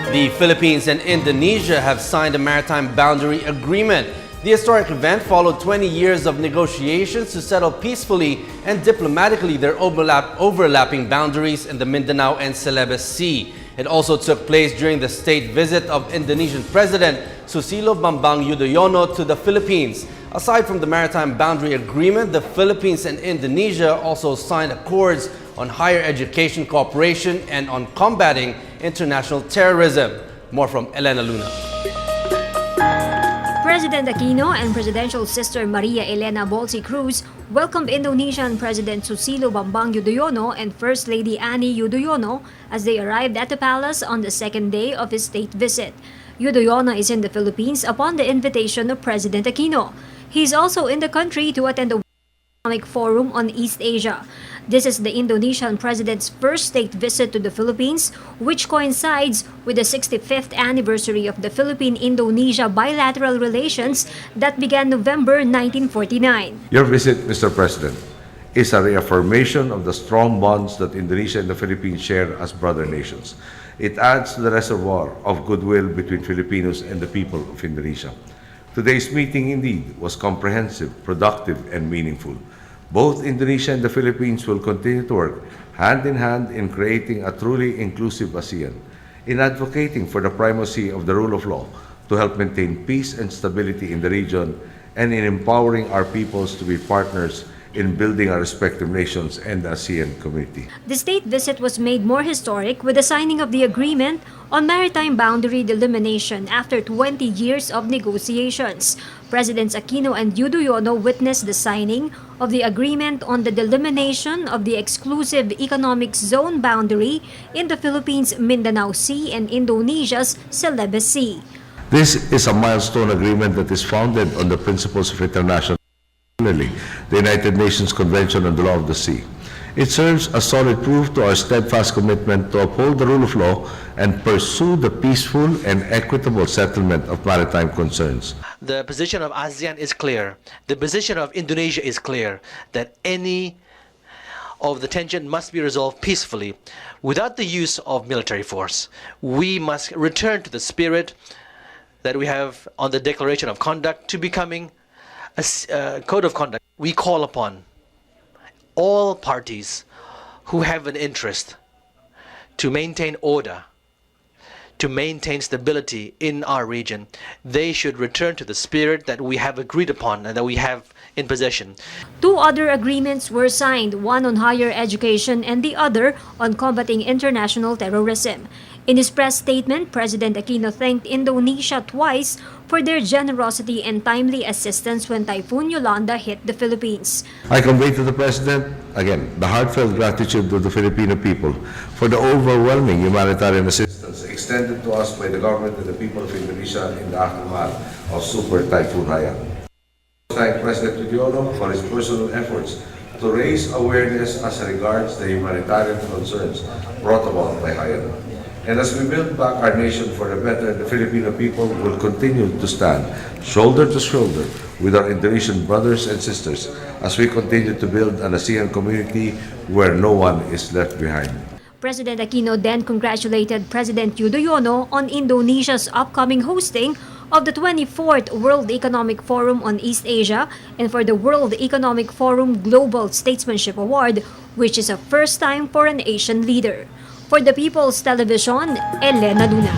The Philippines and Indonesia have signed a maritime boundary agreement. The historic event followed 20 years of negotiations to settle peacefully and diplomatically their overlapping boundaries in the Mindanao and Celebes Sea. It also took place during the state visit of Indonesian President Susilo Bambang Yudhoyono to the Philippines. Aside from the maritime boundary agreement, the Philippines and Indonesia also signed accords on higher education cooperation and on combating international terrorism. More from Elena Luna. President Aquino and Presidential Sister Maria Elena Bolsi Cruz welcomed Indonesian President Susilo Bambang Yudhoyono and First Lady Ani Yudhoyono as they arrived at the palace on the second day of his state visit. Yudhoyono is in the Philippines upon the invitation of President Aquino. He is also in the country to attend the Economic Forum on East Asia. This is the Indonesian president's first state visit to the Philippines, which coincides with the 65th anniversary of the Philippine-Indonesia bilateral relations that began November 1949. Your visit, Mr. President, is a reaffirmation of the strong bonds that Indonesia and the Philippines share as brother nations. It adds to the reservoir of goodwill between Filipinos and the people of Indonesia. Today's meeting indeed was comprehensive, productive, and meaningful. Both Indonesia and the Philippines will continue to work hand in hand in creating a truly inclusive ASEAN, in advocating for the primacy of the rule of law to help maintain peace and stability in the region, and in empowering our peoples to be partners in building our respective nations and the ASEAN community. The state visit was made more historic with the signing of the agreement on maritime boundary delimitation after 20 years of negotiations. Presidents Aquino and Yudhoyono witnessed the signing of the agreement on the delimitation of the exclusive economic zone boundary in the Philippines' Mindanao Sea and Indonesia's Celebes Sea. This is a milestone agreement that is founded on the principles of international law, the United Nations Convention on the Law of the Sea. It serves as solid proof to our steadfast commitment to uphold the rule of law and pursue the peaceful and equitable settlement of maritime concerns. The position of ASEAN is clear. The position of Indonesia is clear that any of the tension must be resolved peacefully without the use of military force. We must return to the spirit that we have on the Declaration of Conduct to becoming a code of conduct. We call upon all parties who have an interest to maintain order, to maintain stability in our region. They should return to the spirit that we have agreed upon and that we have in possession. Two other agreements were signed, one on higher education and the other on combating international terrorism. In his press statement, President Aquino thanked Indonesia twice for their generosity and timely assistance when Typhoon Yolanda hit the Philippines. I convey to the President, again, the heartfelt gratitude of the Filipino people for the overwhelming humanitarian assistance extended to us by the government and the people of Indonesia in the aftermath of Super Typhoon Haiyan. I thank President Yudhoyono for his personal efforts to raise awareness as regards the humanitarian concerns brought about by Haiyan. And as we build back our nation for the better, the Filipino people will continue to stand shoulder to shoulder with our Indonesian brothers and sisters as we continue to build an ASEAN community where no one is left behind. President Aquino then congratulated President Yudhoyono on Indonesia's upcoming hosting of the 24th World Economic Forum on East Asia and for the World Economic Forum Global Statesmanship Award, which is a first time for an Asian leader. For the People's Television, Elena Luna.